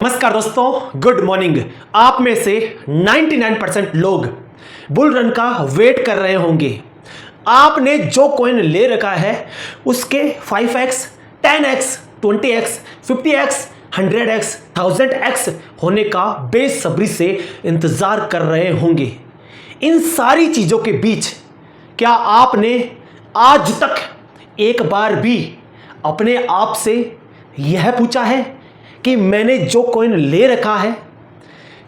नमस्कार दोस्तों, good morning. आप में से 99% लोग बुल रन का वेट कर रहे होंगे। आपने जो कॉइन ले रखा है उसके 5x, 10x, 20x, 50x, 100x, 1000x होने का बेसब्री से इंतजार कर रहे होंगे। इन सारी चीजों के बीच क्या आपने आज तक एक बार भी अपने आप से यह पूछा है कि मैंने जो कॉइन ले रखा है,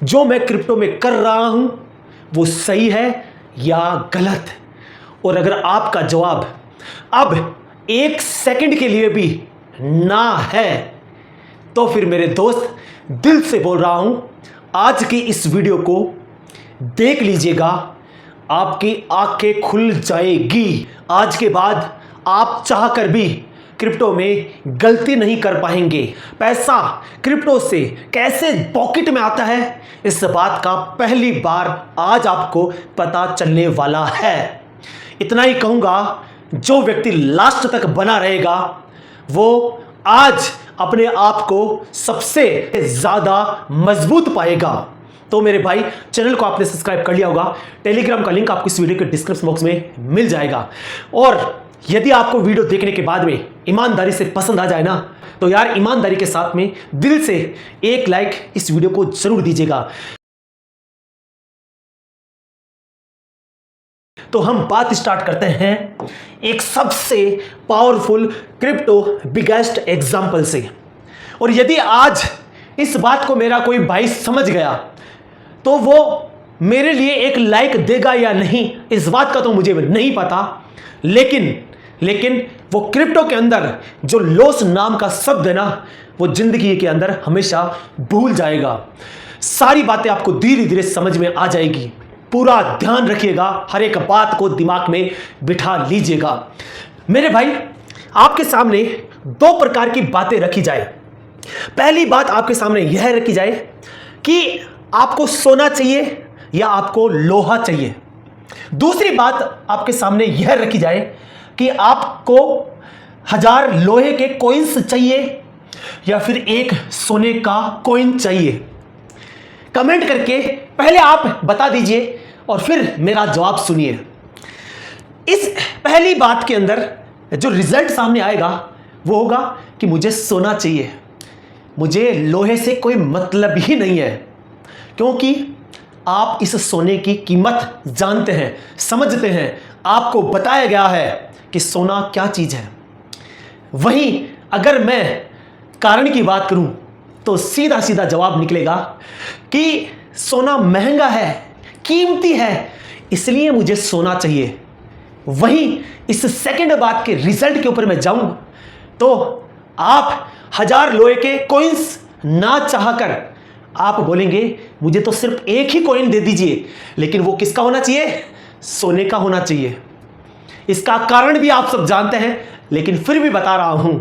जो मैं क्रिप्टो में कर रहा हूं, वो सही है या गलत? और अगर आपका जवाब अब एक सेकंड के लिए भी ना है, तो फिर मेरे दोस्त दिल से बोल रहा हूं, आज की इस वीडियो को देख लीजिएगा, आपकी आंखें खुल जाएगी। आज के बाद आप चाहकर भी क्रिप्टो में गलती नहीं कर पाएंगे। पैसा क्रिप्टो से कैसे पॉकेट में आता है, इस बात का पहली बार आज आपको पता चलने वाला है। इतना ही कहूंगा, जो व्यक्ति लास्ट तक बना रहेगा वो आज अपने आप को सबसे ज्यादा मजबूत पाएगा। तो मेरे भाई, चैनल को आपने सब्सक्राइब कर लिया होगा। टेलीग्राम का लिंक आपको इस वीडियो के डिस्क्रिप्शन बॉक्स में मिल जाएगा। और यदि आपको वीडियो देखने के बाद में ईमानदारी से पसंद आ जाए ना, तो यार ईमानदारी के साथ में दिल से एक लाइक इस वीडियो को जरूर दीजिएगा। तो हम बात स्टार्ट करते हैं एक सबसे पावरफुल क्रिप्टो बिगेस्ट एग्जांपल से। और यदि आज इस बात को मेरा कोई भाई समझ गया तो वो मेरे लिए एक लाइक देगा या नहीं, इस बात का तो मुझे नहीं पता। लेकिन वो क्रिप्टो के अंदर जो लॉस नाम का शब्द है ना, वो जिंदगी के अंदर हमेशा भूल जाएगा। सारी बातें आपको धीरे धीरे समझ में आ जाएगी। पूरा ध्यान रखिएगा, हर एक बात को दिमाग में बिठा लीजिएगा। मेरे भाई, आपके सामने दो प्रकार की बातें रखी जाए। पहली बात आपके सामने यह रखी जाए कि आपको सोना चाहिए या आपको लोहा चाहिए। दूसरी बात आपके सामने यह रखी जाए कि आपको 1000 लोहे के कॉइन्स चाहिए या फिर एक सोने का कॉइन चाहिए। कमेंट करके पहले आप बता दीजिए और फिर मेरा जवाब सुनिए। इस पहली बात के अंदर जो रिजल्ट सामने आएगा वो होगा कि मुझे सोना चाहिए, मुझे लोहे से कोई मतलब ही नहीं है, क्योंकि आप इस सोने की कीमत जानते हैं, समझते हैं। आपको बताया गया है कि सोना क्या चीज है। वहीं अगर मैं कारण की बात करूं तो सीधा सीधा जवाब निकलेगा कि सोना महंगा है, कीमती है, इसलिए मुझे सोना चाहिए। वहीं इस सेकंड बात के रिजल्ट के ऊपर मैं जाऊं तो आप 1000 लोहे के कॉइन्स ना चाहकर आप बोलेंगे मुझे तो सिर्फ एक ही कॉइन दे दीजिए, लेकिन वो किसका होना चाहिए? सोने का होना चाहिए। इसका कारण भी आप सब जानते हैं, लेकिन फिर भी बता रहा हूं।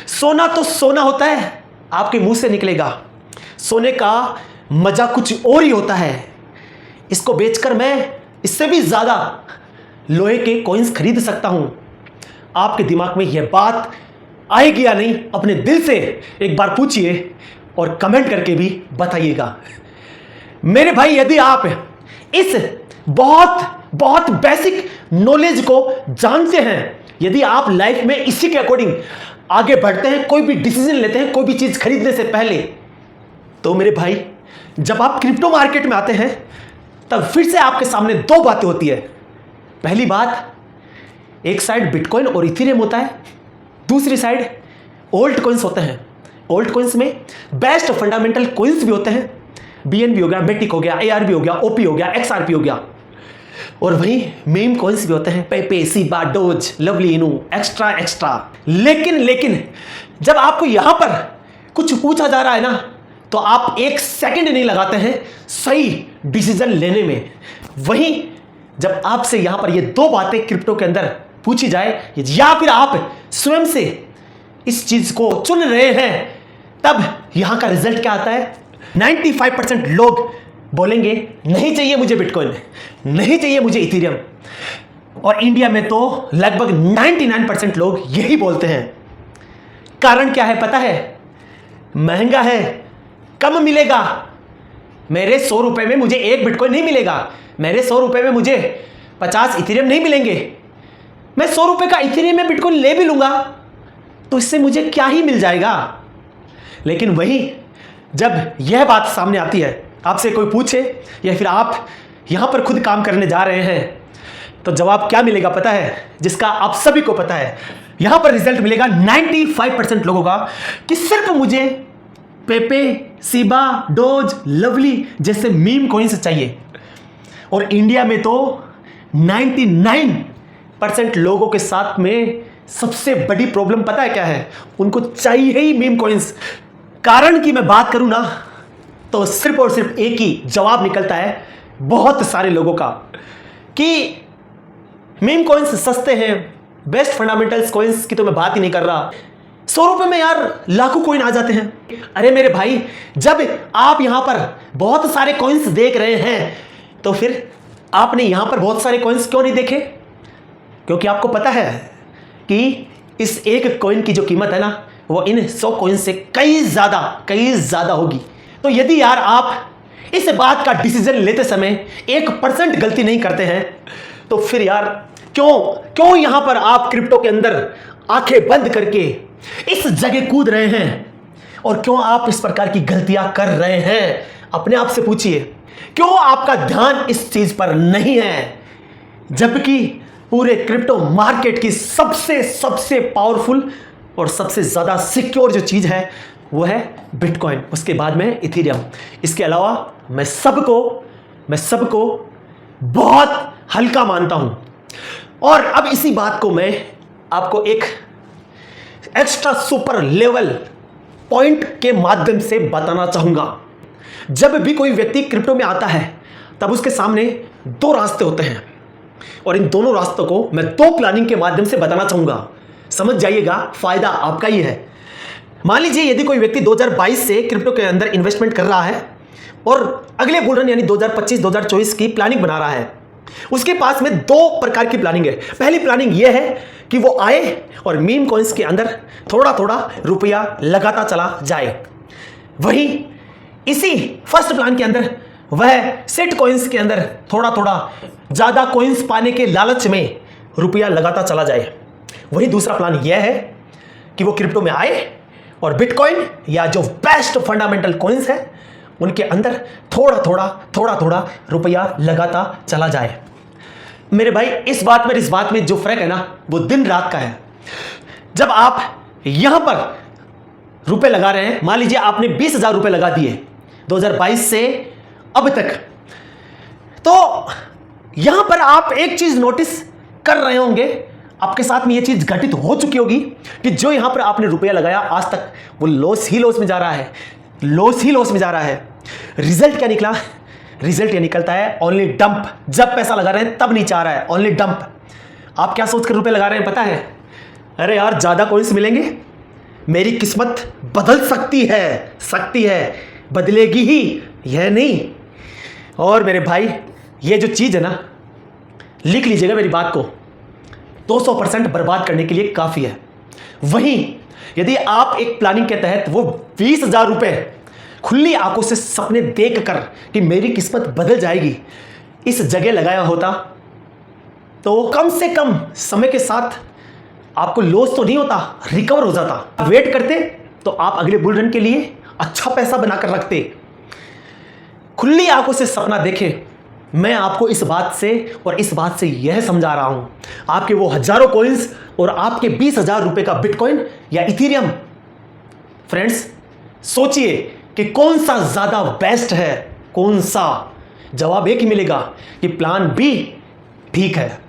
सोना तो सोना होता है, आपके मुंह से निकलेगा। सोने का मजा कुछ और ही होता है। इसको बेचकर मैं इससे भी ज्यादा लोहे के कॉइन्स खरीद सकता हूं। आपके दिमाग में यह बात आएगी या नहीं, अपने दिल से एक बार पूछिए और कमेंट करके भी बताइएगा। मेरे भाई, यदि आप इस बहुत बेसिक नॉलेज को जानते हैं, यदि आप लाइफ में इसी के अकॉर्डिंग आगे बढ़ते हैं, कोई भी डिसीजन लेते हैं, कोई भी चीज खरीदने से पहले, तो मेरे भाई, जब आप क्रिप्टो मार्केट में आते हैं तब फिर से आपके सामने दो बातें होती है। पहली बात, एक साइड बिटकॉइन और इथेरियम होता है, दूसरी साइड ओल्ट कॉइन्स होते हैं। ओल्ट कॉइन्स में बेस्ट फंडामेंटल कॉइन्स भी होते हैं। बीएनबी हो गया, मेटिक हो गया, एआरबी हो गया, ओपी हो गया, एक्सआरपी हो गया। और वहीं मीम कॉइन्स भी होते हैं, पेपे, सीबा, डोज, लवली, इनू, एक्स्ट्रा। लेकिन जब आपको यहां पर कुछ पूछा जा रहा है ना, तो आप एक सेकंड नहीं लगाते हैं सही डिसीजन लेने में। वहीं जब आपसे यहां पर ये दो बातें क्रिप्टो के अंदर पूछी जाए, या फिर आप स्वयं से इस चीज को चुन रहे हैं, तब यहां का रिजल्ट क्या आता है? 95% लोग बोलेंगे नहीं चाहिए मुझे बिटकॉइन, नहीं चाहिए मुझे इथेरियम। और इंडिया में तो लगभग 99% लोग यही बोलते हैं। कारण क्या है पता है? महंगा है, कम मिलेगा। मेरे 100 रुपए में मुझे 1 बिटकॉइन नहीं मिलेगा। मेरे 100 रुपए में मुझे 50 इथेरियम नहीं मिलेंगे। मैं 100 रुपए का इथेरियम में बिटकॉइन ले भी लूंगा तो इससे मुझे क्या ही मिल जाएगा। लेकिन वही जब यह बात सामने आती है, आपसे कोई पूछे या फिर आप यहां पर खुद काम करने जा रहे हैं, तो जवाब क्या मिलेगा पता है? जिसका आप सभी को पता है। यहां पर रिजल्ट मिलेगा 95% लोगों का कि सिर्फ मुझे पेपे, सीबा, डोज, लवली जैसे मीम कॉइन्स चाहिए। और इंडिया में तो 99% लोगों के साथ में सबसे बड़ी प्रॉब्लम पता है क्या है? उनको चाहिए ही मीम कॉइन्स। कारण की मैं बात करूं ना तो सिर्फ और सिर्फ एक ही जवाब निकलता है बहुत सारे लोगों का कि मीम कॉइन्स सस्ते हैं। बेस्ट फंडामेंटल्स कॉइन्स की तो मैं बात ही नहीं कर रहा। 100 रुपए में यार लाखों कॉइन आ जाते हैं। अरे मेरे भाई, जब आप यहां पर बहुत सारे कॉइन्स देख रहे हैं तो फिर आपने यहां पर बहुत सारे कॉइन्स क्यों नहीं देखे? क्योंकि आपको पता है कि इस एक कॉइन की जो कीमत है ना, वो इन 100 कॉइन से कई ज्यादा होगी। तो यदि यार आप इस बात का डिसीजन लेते समय 1% गलती नहीं करते हैं तो फिर यार क्यों यहां पर आप क्रिप्टो के अंदर आंखें बंद करके इस जगह कूद रहे हैं? और क्यों आप इस प्रकार की गलतियां कर रहे हैं? अपने आप से पूछिए, क्यों आपका ध्यान इस चीज पर नहीं है? जबकि पूरे क्रिप्टो मार्केट की सबसे पावरफुल और सबसे ज्यादा सिक्योर जो चीज है वो है बिटकॉइन, उसके बाद में इथेरियम। इसके अलावा मैं सबको बहुत हल्का मानता हूं। और अब इसी बात को मैं आपको एक एक्स्ट्रा सुपर लेवल पॉइंट के माध्यम से बताना चाहूंगा। जब भी कोई व्यक्ति क्रिप्टो में आता है तब उसके सामने 2 रास्ते होते हैं और इन दोनों रास्तों को मैं 2 प्लानिंग के माध्यम से बताना चाहूंगा। समझ जाइएगा, फायदा आपका ही है। मान लीजिए यदि कोई व्यक्ति 2022 से क्रिप्टो के अंदर इन्वेस्टमेंट कर रहा है और अगले बुल रन यानी 2025-2024 की प्लानिंग बना रहा है, उसके पास में 2 प्रकार की प्लानिंग है। पहली प्लानिंग यह है कि वो आए और मीम कॉइन्स के अंदर थोड़ा थोड़ा रुपया लगाता चला जाए। वहीं इसी फर्स्ट प्लान के अंदर वह सेट कॉइन्स के अंदर थोड़ा थोड़ा ज्यादा कॉइन्स पाने के लालच में रुपया लगाता चला जाए। वही दूसरा प्लान यह है कि वो क्रिप्टो में आए और बिटकॉइन या जो बेस्ट फंडामेंटल कॉइन्स है उनके अंदर थोड़ा थोड़ा रुपया लगाता चला जाए। मेरे भाई, इस बात में जो फर्क है ना वो दिन रात का है। जब आप यहां पर रुपए लगा रहे हैं, मान लीजिए आपने 20,000 रुपए लगा दिए 2022 से अब तक, तो यहां पर आप एक चीज नोटिस कर रहे होंगे, आपके साथ में यह चीज घटित हो चुकी होगी कि जो यहां पर आपने रुपया लगाया आज तक वो लॉस में जा रहा है। रिजल्ट क्या निकला? रिजल्ट ये निकलता है ओनली डंप। जब पैसा लगा रहे हैं तब नीचे आ रहा है, ओनली डंप। आप क्या सोचकर रुपए लगा रहे हैं पता है? अरे यार ज्यादा कॉइन्स मिलेंगे, मेरी किस्मत बदल सकती है, बदलेगी ही, यह नहीं। और मेरे भाई, ये जो चीज है ना, लिख लीजिएगा मेरी बात को, 200% बर्बाद करने के लिए काफी है। वहीं यदि आप एक प्लानिंग के तहत वो 20,000 रुपए खुली आंखों से सपने देखकर कि मेरी किस्मत बदल जाएगी इस जगह लगाया होता तो कम से कम समय के साथ आपको लॉस तो नहीं होता, रिकवर हो जाता। वेट करते तो आप अगले बुल रन के लिए अच्छा पैसा बनाकर रखते। खुली आंखों से सपना देखे। मैं आपको इस बात से यह समझा रहा हूं, आपके वो हजारों कॉइन्स और आपके 20,000 रुपए का बिटकॉइन या इथेरियम। फ्रेंड्स, सोचिए कि कौन सा ज्यादा बेस्ट है, कौन सा? जवाब एक ही मिलेगा कि प्लान बी ठीक है।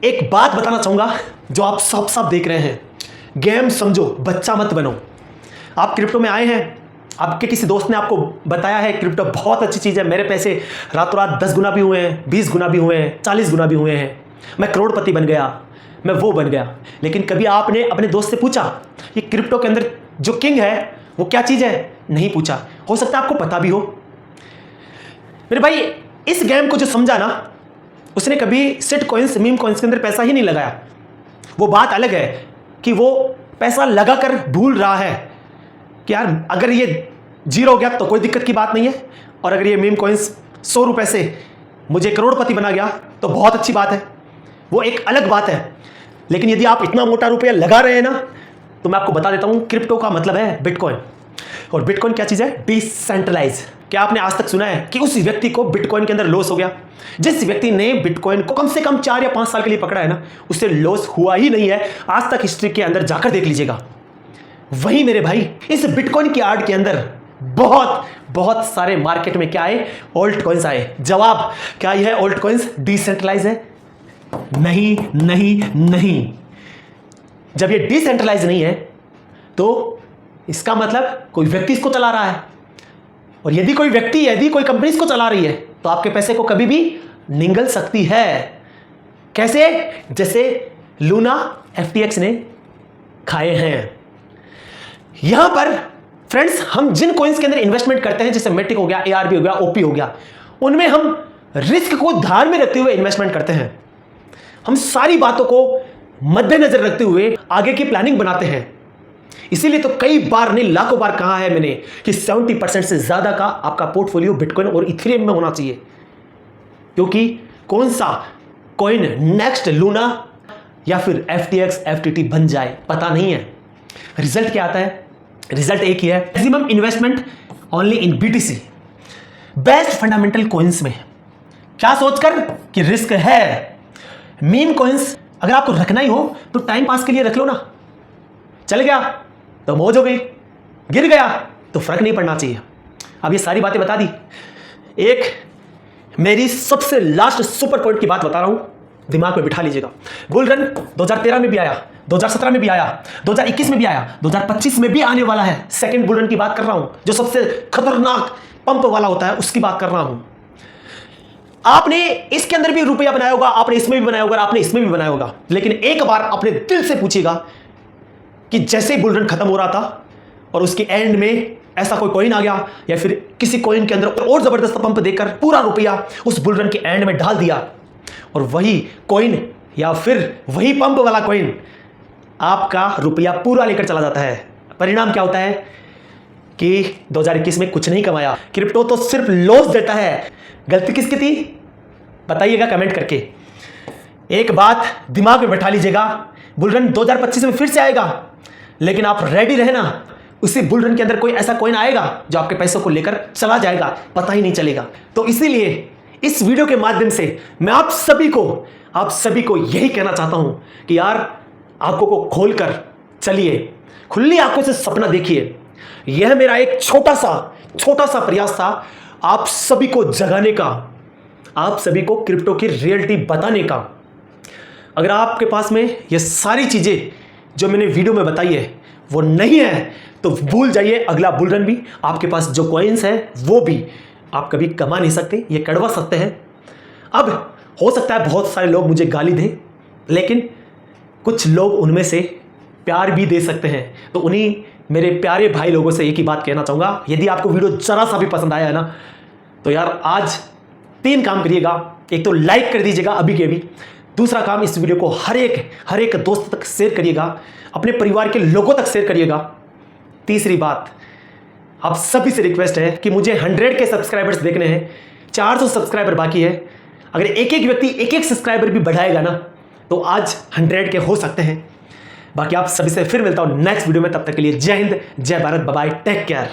एक बात बताना चाहूंगा जो आप सब देख रहे हैं, गेम समझो, बच्चा मत बनो। आप क्रिप्टो में आए हैं, आपके किसी दोस्त ने आपको बताया है क्रिप्टो बहुत अच्छी चीज़ है, मेरे पैसे रातों रात 10 गुना भी हुए हैं, 20 गुना भी हुए हैं, 40 गुना भी हुए हैं, मैं करोड़पति बन गया, मैं वो बन गया। लेकिन कभी आपने अपने दोस्त से पूछा ये क्रिप्टो के अंदर जो किंग है वो क्या चीज़ है? नहीं पूछा। हो सकता है आपको पता भी हो। मेरे भाई, इस गेम को जो समझा ना, उसने कभी सेट कॉइन्स, मीम कॉइन्स के अंदर पैसा ही नहीं लगाया। वो बात अलग है कि वो पैसा लगाकर भूल रहा है कि यार अगर ये जीरो हो गया तो कोई दिक्कत की बात नहीं है, और अगर ये मीम कॉइन्स 100 रुपए से मुझे करोड़पति बना गया तो बहुत अच्छी बात है, वो एक अलग बात है। लेकिन यदि आप इतना मोटा रुपया लगा रहे हैं ना, तो मैं आपको बता देता हूं, क्रिप्टो का मतलब है बिटकॉइन। और बिटकॉइन क्या चीज है? डिसेंट्रलाइज। क्या आपने आज तक सुना है कि उस व्यक्ति को बिटकॉइन के अंदर लॉस हो गया? जिस व्यक्ति ने बिटकॉइन को कम से कम 4 या 5 साल के लिए पकड़ा है ना, उससे लॉस हुआ ही नहीं है आज तक। हिस्ट्री के अंदर जाकर देख लीजिएगा। वही मेरे भाई, इस बिटकॉइन की आड़ के अंदर बहुत बहुत सारे मार्केट में क्या आए? ऑल्ट कॉइन्स आए। जवाब क्या है? ऑल्ट कॉइन्स डिसेंट्रलाइज है? नहीं नहीं नहीं। जब ये डिसेंट्रलाइज नहीं है तो इसका मतलब कोई व्यक्ति इसको चला रहा है, और यदि कोई व्यक्ति, यदि कोई कंपनी इसको चला रही है तो आपके पैसे को कभी भी निगल सकती है। कैसे? जैसे लूना FTX ने खाए हैं। यहां पर फ्रेंड्स, हम जिन कॉइन्स के अंदर इन्वेस्टमेंट करते हैं, जैसे मेटिक हो गया, ARB हो गया, OP हो गया, उनमें हम रिस्क को ध्यान में रखते हुए इन्वेस्टमेंट करते हैं। हम सारी बातों को मद्देनजर रखते हुए आगे की प्लानिंग बनाते हैं। इसीलिए तो कई बार नहीं, लाखों बार कहा है मैंने कि 70% से ज्यादा का आपका पोर्टफोलियो बिटकॉइन और इथेरियम में होना चाहिए। क्योंकि कौन सा कॉइन नेक्स्ट लूना या फिर FTX FTT बन जाए पता नहीं है। रिजल्ट क्या आता है? रिजल्ट एक ही है, maximum investment only in BTC, best fundamental coins में। क्या सोचकर कि रिस्क है। मीम कॉइन्स अगर आपको रखना ही हो तो टाइम पास के लिए रख लो ना। चल गया तो मौज हो गई, गिर गया तो फर्क नहीं पड़ना चाहिए। अब ये सारी बातें बता दी। एक मेरी सबसे लास्ट सुपर पॉइंट की बात बता रहा हूं, दिमाग में बिठा लीजिएगा। बुल रन 2013 में भी आया, 2017 में भी आया, 2021 में भी आया, 2025 में भी आने वाला है। सेकंड बुल रन की बात कर रहा हूं, जो सबसे खतरनाक पंप वाला होता है, उसकी बात कर रहा हूं। आपने इसके अंदर भी रुपया बनाया होगा, आपने इसमें भी बनाया होगा, आपने इसमें भी बनाया होगा, लेकिन एक बार अपने दिल से पूछिएगा कि जैसे ही बुल रन खत्म हो रहा था और उसके एंड में ऐसा कोई कॉइन आ गया या फिर किसी कॉइन के अंदर और जबरदस्त पंप देकर पूरा रुपया उस बुल रन के एंड में डाल दिया, और वही कॉइन या फिर वही पंप वाला कॉइन आपका रुपया पूरा लेकर चला जाता है। परिणाम क्या होता है कि 2021 में कुछ नहीं कमाया। क्रिप्टो तो सिर्फ लॉस देता है। गलती किसकी थी बताइएगा कमेंट करके। एक बात दिमाग में बैठा लीजिएगा, बुल रन 2025 में फिर से आएगा, लेकिन आप रेडी रहना। उसी बुल रन के अंदर कोई ऐसा कॉइन आएगा जो आपके पैसों को लेकर चला जाएगा, पता ही नहीं चलेगा। तो इसीलिए इस वीडियो के माध्यम से मैं आप सभी को यही कहना चाहता हूं कि यार आंखों को खोलकर चलिए, खुली आंखों से सपना देखिए। यह मेरा एक छोटा सा प्रयास था आप सभी को जगाने का, आप सभी को क्रिप्टो की रियलिटी बताने का। अगर आपके पास में ये सारी चीजें जो मैंने वीडियो में बताई है वो नहीं है तो भूल जाइए, अगला बुल रन भी आपके पास जो कॉइन्स हैं वो भी आप कभी कमा नहीं सकते, ये कड़वा सकते हैं। अब हो सकता है बहुत सारे लोग मुझे गाली दें, लेकिन कुछ लोग उनमें से प्यार भी दे सकते हैं। तो उन्हीं मेरे प्यारे भाई लोगों से एक ही बात कहना चाहूँगा, यदि आपको वीडियो जरा सा भी पसंद आया है ना, तो यार आज 3 काम करिएगा। एक तो लाइक कर दीजिएगा अभी के अभी, दूसरा काम इस वीडियो को हर एक दोस्त तक शेयर करिएगा, अपने परिवार के लोगों तक शेयर करिएगा। तीसरी बात, आप सभी से रिक्वेस्ट है कि मुझे 100 के सब्सक्राइबर्स देखने हैं, 400 सब्सक्राइबर बाकी है। अगर एक व्यक्ति एक सब्सक्राइबर भी बढ़ाएगा ना तो आज 100 के हो सकते हैं। बाकी आप सभी से फिर मिलता हूं नेक्स्ट वीडियो में, तब तक के लिए जय हिंद, जय Bharat, bye bye, take care.